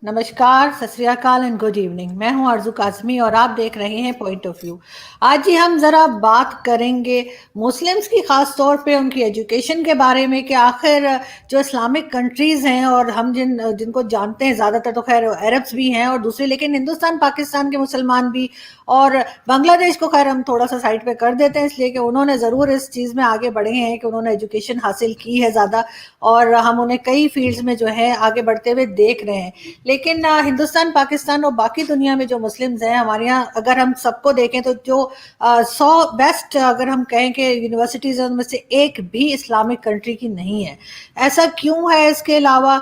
नमस्कार, सत श्री अकाल एंड गुड इवनिंग। मैं हूं आरजू काज़मी और आप देख रहे हैं पॉइंट ऑफ व्यू। आज ही हम ज़रा बात करेंगे मुस्लिम्स की, ख़ास तौर पे उनकी एजुकेशन के बारे में कि आखिर जो इस्लामिक कंट्रीज़ हैं और हम जिनको जानते हैं ज़्यादातर तो खैर अरब्स भी हैं और दूसरे, लेकिन हिंदुस्तान पाकिस्तान के मुसलमान भी और बांग्लादेश को खैर हम थोड़ा सा साइड पे कर देते हैं, इसलिए कि उन्होंने ज़रूर इस चीज़ में आगे बढ़े हैं कि उन्होंने एजुकेशन हासिल की है ज़्यादा और हम उन्हें कई फील्ड्स में जो है आगे बढ़ते हुए देख रहे हैं। लेकिन हिंदुस्तान पाकिस्तान और बाकी दुनिया में जो मुस्लिम्स हैं हमारे यहाँ, अगर हम सबको देखें तो जो 100 बेस्ट अगर हम कहें कि यूनिवर्सिटीज़ हैं उनमें से एक भी इस्लामिक कंट्री की नहीं है। ऐसा क्यों है? इसके अलावा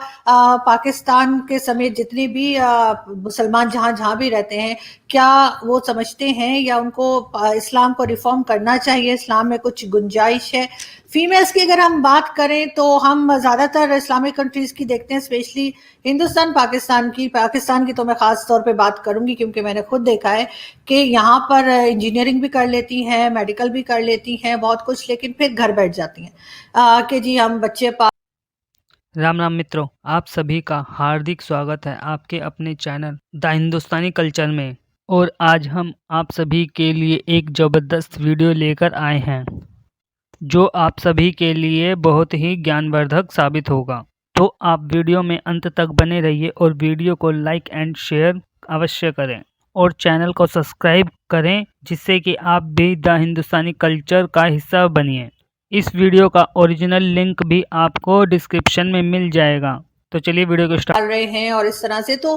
पाकिस्तान के समेत जितनी भी मुसलमान जहाँ जहाँ भी रहते हैं, क्या वो समझते हैं या उनको इस्लाम को रिफॉर्म करना चाहिए? इस्लाम में कुछ गुंजाइश है? फीमेल्स की अगर हम बात करें तो हम ज़्यादातर इस्लामिक कंट्रीज़ की देखते हैं, स्पेशली हिंदुस्तान पाकिस्तान की तो मैं ख़ास तौर पे बात करूंगी क्योंकि मैंने खुद देखा है कि यहाँ पर इंजीनियरिंग भी कर लेती हैं, मेडिकल भी कर लेती हैं, बहुत कुछ, लेकिन फिर घर बैठ जाती हैं कि जी हम बच्चे राम राम मित्रों, आप सभी का हार्दिक स्वागत है आपके अपने चैनल द हिंदुस्तानी कल्चर में। और आज हम आप सभी के लिए एक ज़बरदस्त वीडियो लेकर आए हैं जो आप सभी के लिए बहुत ही ज्ञानवर्धक साबित होगा। तो आप वीडियो में अंत तक बने रहिए और वीडियो को लाइक एंड शेयर अवश्य करें और चैनल को सब्सक्राइब करें जिससे कि आप भी द हिंदुस्तानी कल्चर का हिस्सा बनिए। इस वीडियो का ओरिजिनल लिंक भी आपको डिस्क्रिप्शन में मिल जाएगा। तो चलिए वीडियो को स्टार्ट कर रहे हैं। और इस तरह से तो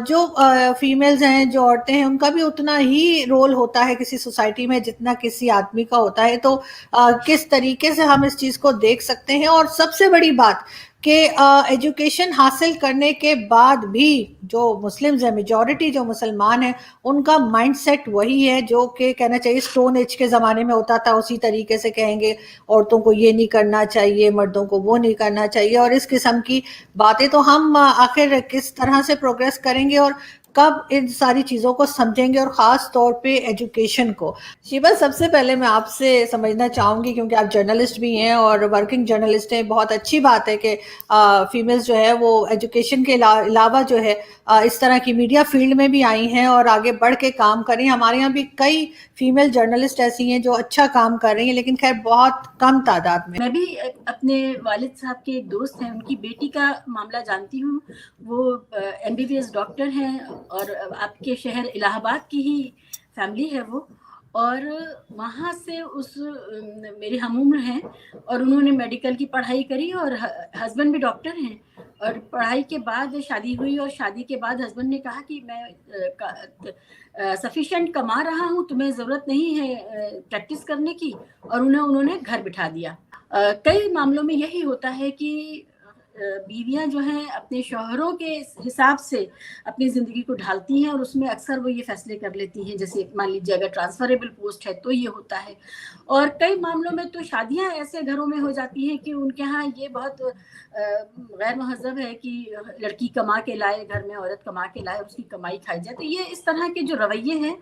जो फीमेल्स हैं, जो औरतें हैं, उनका भी उतना ही रोल होता है किसी सोसाइटी में जितना किसी आदमी का होता है। तो किस तरीके से हम इस चीज़ को देख सकते हैं? और सबसे बड़ी बात कि एजुकेशन हासिल करने के बाद भी जो मुस्लिम्स हैं, मेजॉरिटी जो मुसलमान हैं, उनका माइंडसेट वही है जो कि कहना चाहिए स्टोन एज के ज़माने में होता था। उसी तरीके से कहेंगे औरतों को ये नहीं करना चाहिए, मर्दों को वो नहीं करना चाहिए, और इस किस्म की बातें। तो हम आखिर किस तरह से प्रोग्रेस करेंगे और कब इन सारी चीज़ों को समझेंगे, और ख़ास तौर पे एजुकेशन को? शिवा, सबसे पहले मैं आपसे समझना चाहूँगी, क्योंकि आप जर्नलिस्ट भी हैं और वर्किंग जर्नलिस्ट हैं, बहुत अच्छी बात है कि फीमेल्स जो है वो एजुकेशन के अलावा जो है इस तरह की मीडिया फील्ड में भी आई हैं और आगे बढ़ के काम करें। हमारे यहाँ भी कई फीमेल जर्नलिस्ट ऐसी हैं जो अच्छा काम कर रही हैं, लेकिन खैर बहुत कम तादाद में। मैं भी अपने वालिद साहब के एक दोस्त हैं, उनकी बेटी का मामला जानती हूँ। वो MBBS डॉक्टर हैं और आपके शहर इलाहाबाद की ही फैमिली है वो, और वहाँ से मेरे हम उम्र हैं और उन्होंने मेडिकल की पढ़ाई करी और हस्बैंड भी डॉक्टर हैं। और पढ़ाई के बाद शादी हुई और शादी के बाद हस्बैंड ने कहा कि मैं सफिशिएंट कमा रहा हूँ, तुम्हें ज़रूरत नहीं है प्रैक्टिस करने की, और उन्होंने घर बिठा दिया। कई मामलों में यही होता है कि बीवियां जो हैं अपने शौहरों के हिसाब से अपनी ज़िंदगी को ढालती हैं और उसमें अक्सर वो ये फैसले कर लेती हैं, जैसे मान लीजिए अगर ट्रांसफरेबल पोस्ट है तो ये होता है। और कई मामलों में तो शादियां ऐसे घरों में हो जाती हैं कि उनके यहाँ ये बहुत गैर महज़ब है कि लड़की कमा के लाए घर में, औरत कमा के लाए और उसकी कमाई खाई जाए। तो ये इस तरह के जो रवैये हैं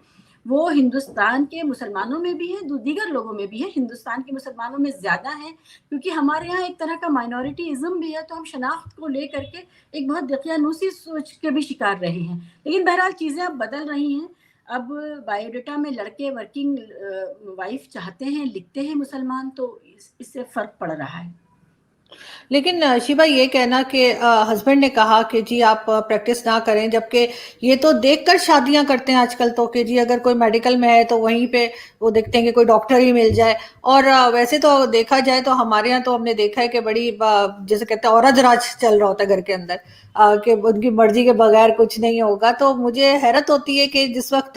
वो हिंदुस्तान के मुसलमानों में भी है, दीगर लोगों में भी है। हिंदुस्तान के मुसलमानों में ज़्यादा है क्योंकि हमारे यहाँ एक तरह का माइनॉरिटीज़म भी है, तो हम शनाख्त को लेकर के एक बहुत दकियानूसी सोच के भी शिकार रहे हैं। लेकिन बहरहाल चीज़ें अब बदल रही हैं। अब बायोडाटा में लड़के वर्किंग वाइफ चाहते हैं, लिखते हैं मुसलमान, तो इससे फ़र्क पड़ रहा है। लेकिन शिवा, ये कहना कि हस्बैंड ने कहा कि जी आप प्रैक्टिस ना करें, जबकि ये तो देखकर शादियां करते हैं आजकल तो कि जी अगर कोई मेडिकल में है तो वहीं पे वो देखते हैं कि कोई डॉक्टर ही मिल जाए। और वैसे तो देखा जाए तो हमारे यहाँ तो हमने देखा है कि बड़ी जैसे कहते हैं औरत राज चल रहा होता है घर के अंदर, कि उनकी मर्जी के बगैर कुछ नहीं होगा। तो मुझे हैरत होती है कि जिस वक्त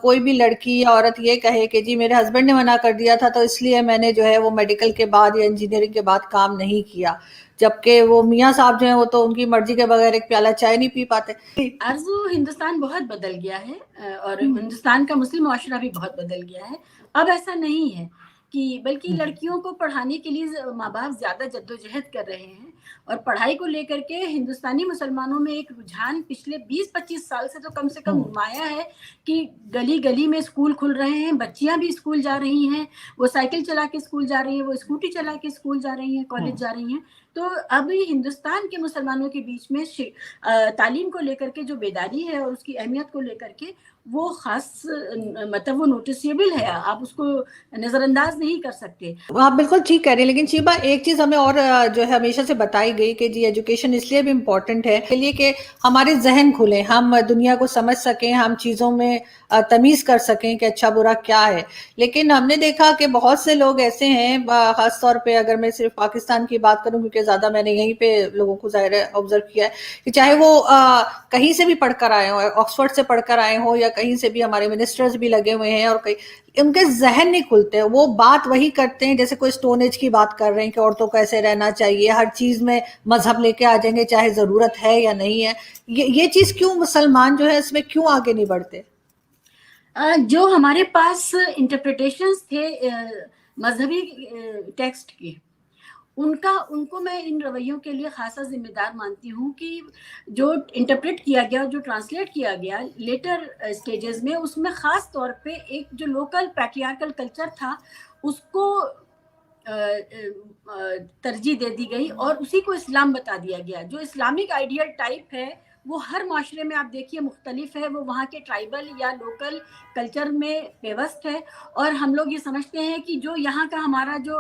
कोई भी लड़की या औरत ये कहे कि जी मेरे हस्बैंड ने मना कर दिया था तो इसलिए मैंने जो है वो मेडिकल के बाद या इंजीनियरिंग के बाद काम नहीं किया, जबकि वो मियाँ साहब जो हैं वो तो उनकी मर्जी के बगैर एक प्याला चाय नहीं पी पाते। आरज़ू, हिंदुस्तान बहुत बदल गया है और हिंदुस्तान का मुस्लिम मुआशरा भी बहुत बदल गया है। अब ऐसा नहीं है कि बल्कि लड़कियों को पढ़ाने के लिए माँ बाप ज़्यादा जद्दोजहद कर रहे हैं और पढ़ाई को लेकर के हिंदुस्तानी मुसलमानों में एक रुझान पिछले 20-25 साल से तो कम से कम नुमाया है कि गली गली में स्कूल खुल रहे हैं, बच्चियां भी स्कूल जा रही हैं, वो साइकिल चला के स्कूल जा रही हैं, वो स्कूटी चला के स्कूल जा रही हैं, कॉलेज जा रही हैं। تو اب ہندوستان کے مسلمانوں کے بیچ میں تعلیم کو لے کر کے جو بیداری ہے اور اس کی اہمیت کو لے کر کے وہ خاص مطلب وہ نوٹسیبل ہے، آپ اس کو نظر انداز نہیں کر سکتے۔ آپ بالکل ٹھیک کہہ رہے ہیں، لیکن شیبہ ایک چیز ہمیں اور جو ہے ہمیشہ سے بتائی گئی کہ جی ایجوکیشن اس لیے بھی امپورٹنٹ ہے کے لیے کہ ہمارے ذہن کھلیں، ہم دنیا کو سمجھ سکیں، ہم چیزوں میں تمیز کر سکیں کہ اچھا برا کیا ہے۔ لیکن ہم نے دیکھا کہ بہت سے لوگ ایسے ہیں، خاص طور پہ اگر میں صرف پاکستان کی بات کروں کیونکہ زیادہ میں نے یہیں پہ لوگوں کو ظاہر ہے آبزرو کیا ہے کہ چاہے وہ کہیں سے بھی پڑھ کر آئے ہوں، آکسفورڈ سے پڑھ کر آئے ہوں یا کہیں سے بھی، ہمارے منسٹرز بھی لگے ہوئے ہیں، اور ان کے ذہن نہیں کھلتے، وہ بات وہی کرتے ہیں جیسے کوئی سٹون ایج کی بات کر رہے ہیں کہ عورتوں کو ایسے رہنا چاہیے، ہر چیز میں مذہب لے کے آ جائیں گے چاہے ضرورت ہے یا نہیں ہے۔ یہ چیز کیوں مسلمان جو ہے اس میں کیوں آگے نہیں بڑھتے؟ جو ہمارے پاس انٹرپریٹیشنز تھے مذہبی ٹیکسٹ کے، ان کو میں ان رویوں کے لیے خاصا ذمہ دار مانتی ہوں کہ جو انٹرپریٹ کیا گیا، جو ٹرانسلیٹ کیا گیا لیٹر سٹیجز میں، اس میں خاص طور پہ ایک جو لوکل پیٹریارکل کلچر تھا اس کو ترجیح دے دی گئی اور اسی کو اسلام بتا دیا گیا۔ جو اسلامک آئیڈیل ٹائپ ہے وہ ہر معاشرے میں آپ دیکھیے مختلف ہے، وہ وہاں کے ٹرائبل یا لوکل کلچر میں پیوست ہے، اور ہم لوگ یہ سمجھتے ہیں کہ جو یہاں کا ہمارا جو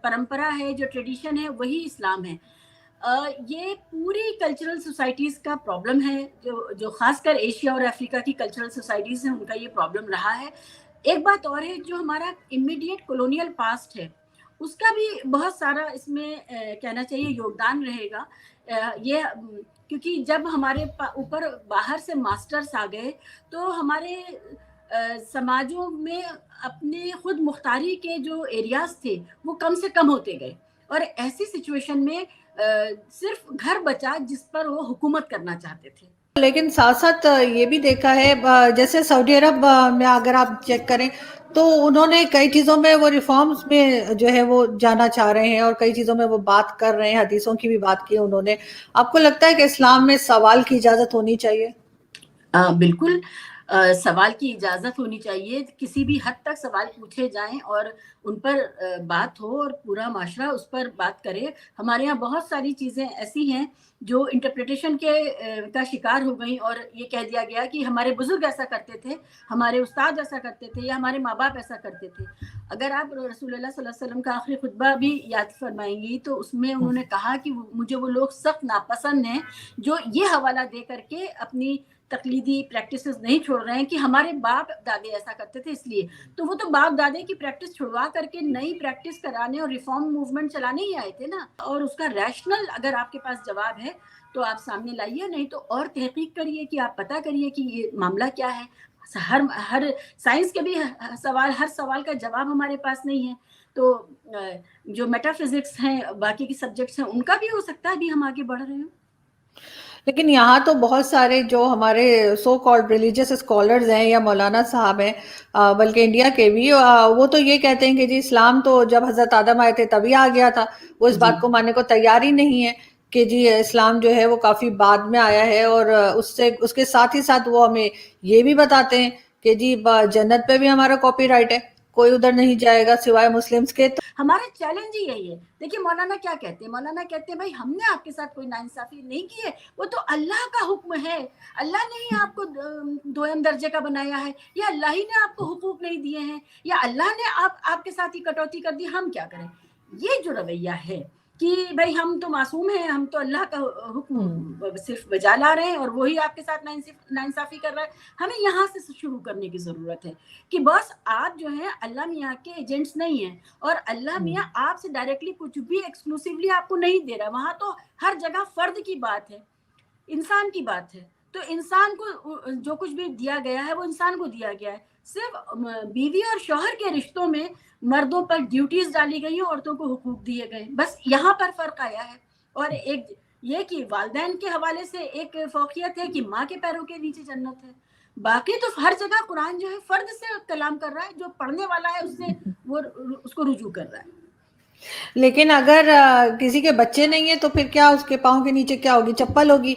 پرمپرا ہے، جو ٹریڈیشن ہے، وہی اسلام ہے۔ یہ پوری کلچرل سوسائٹیز کا پرابلم ہے، جو خاص کر ایشیا اور افریقہ کی کلچرل سوسائٹیز ہیں، ان کا یہ پرابلم رہا ہے۔ ایک بات اور ہے، جو ہمارا امیڈیٹ کولونیل پاسٹ ہے اس کا بھی بہت سارا اس میں کہنا چاہیے یوگدان رہے گا۔ یہ کیونکہ جب ہمارے اوپر باہر سے ماسٹرز آ گئے تو ہمارے سماجوں میں اپنے خود مختاری کے جو ایریاز تھے وہ کم سے کم ہوتے گئے، اور ایسی سچویشن میں صرف گھر بچا جس پر وہ حکومت کرنا چاہتے تھے۔ لیکن ساتھ ساتھ یہ بھی دیکھا ہے، جیسے سعودی عرب میں اگر آپ چیک کریں تو انہوں نے کئی چیزوں میں وہ ریفارمز میں جو ہے وہ جانا چاہ رہے ہیں، اور کئی چیزوں میں وہ بات کر رہے ہیں، حدیثوں کی بھی بات کی انہوں نے۔ آپ کو لگتا ہے کہ اسلام میں سوال کی اجازت ہونی چاہیے؟ بالکل سوال کی اجازت ہونی چاہیے، کسی بھی حد تک سوال پوچھے جائیں اور ان پر بات ہو اور پورا معاشرہ اس پر بات کرے۔ ہمارے یہاں بہت ساری چیزیں ایسی ہیں جو انٹرپریٹیشن کا شکار ہو گئیں، اور یہ کہہ دیا گیا کہ ہمارے بزرگ ایسا کرتے تھے، ہمارے استاد ایسا کرتے تھے، یا ہمارے ماں باپ ایسا کرتے تھے۔ اگر آپ رسول اللہ صلی اللہ علیہ وسلم کا آخری خطبہ بھی یاد فرمائیں گی تو اس میں انہوں نے کہا کہ مجھے وہ لوگ سخت ناپسند ہیں جو یہ حوالہ دے کر کے اپنی تقلیدی پریکٹسز نہیں چھوڑ رہے ہیں کہ ہمارے باپ دادے ایسا کرتے تھے اس لیے۔ تو وہ تو باپ دادے کی پریکٹس چھڑوا کر کے نئی پریکٹس کرانے اور ریفارم موومنٹ چلانے ہی آئے تھے نا، اور اس کا ریشنل اگر آپ کے پاس جواب ہے تو آپ سامنے لائیے، نہیں تو اور تحقیق کریے کہ آپ پتہ کریے کہ یہ معاملہ کیا ہے۔ ہر سائنس کے بھی ہر سوال کا جواب ہمارے پاس نہیں ہے، تو جو میٹا فزکس ہیں، باقی کی سبجیکٹس ہیں، ان کا بھی ہو سکتا ہے بھی ہم آگے بڑھ رہے ہیں۔ لیکن یہاں تو بہت سارے جو ہمارے سو کالڈ ریلیجیس اسکالرز ہیں یا مولانا صاحب ہیں، بلکہ انڈیا کے بھی، وہ تو یہ کہتے ہیں کہ جی اسلام تو جب حضرت آدم آئے تھے تبھی آ گیا تھا، وہ اس بات کو ماننے کو تیار ہی نہیں ہے کہ جی اسلام جو ہے وہ کافی بعد میں آیا ہے، اور اس کے ساتھ ہی ساتھ وہ ہمیں یہ بھی بتاتے ہیں کہ جی جنت پہ بھی ہمارا کاپی رائٹ ہے، کوئی ادھر نہیں جائے گا سوائے مسلمز کے۔ ہمارا چیلنج ہی یہی ہے۔ دیکھیے مولانا کیا کہتے ہیں، مولانا کہتے ہیں بھائی ہم نے آپ کے ساتھ کوئی ناانصافی نہیں کی ہے، وہ تو اللہ کا حکم ہے، اللہ نے ہی آپ کو دویم درجے کا بنایا ہے، یا اللہ ہی نے آپ کو حقوق نہیں دیے ہیں، یا اللہ نے آپ کے ساتھ ہی کٹوتی کر دی، ہم کیا کریں۔ یہ جو رویہ ہے کہ بھائی ہم تو معصوم ہیں، ہم تو اللہ کا حکم صرف بجا لا رہے ہیں اور وہی آپ کے ساتھ ناانصافی کر رہا ہے، ہمیں یہاں سے شروع کرنے کی ضرورت ہے کہ بس آپ جو ہیں اللہ میاں کے ایجنٹس نہیں ہیں، اور اللہ میاں آپ سے ڈائریکٹلی کچھ بھی ایکسکلوسیولی آپ کو نہیں دے رہا، وہاں تو ہر جگہ فرد کی بات ہے، انسان کی بات ہے۔ تو انسان کو جو کچھ بھی دیا گیا ہے وہ انسان کو دیا گیا ہے، صرف بیوی اور شوہر کے رشتوں میں مردوں پر ڈیوٹیز ڈالی گئی ہیں، عورتوں کو حقوق دیے گئے، بس یہاں پر فرق آیا ہے۔ اور ایک یہ کہ والدین کے حوالے سے ایک فوقیت ہے کہ ماں کے پیروں کے نیچے جنت ہے، باقی تو ہر جگہ قرآن جو ہے فرد سے کلام کر رہا ہے، جو پڑھنے والا ہے اس سے وہ اس کو رجوع کر رہا ہے۔ لیکن اگر کسی کے بچے نہیں ہیں تو پھر کیا، اس کے پاؤں کے نیچے کیا ہوگی؟ چپل ہوگی۔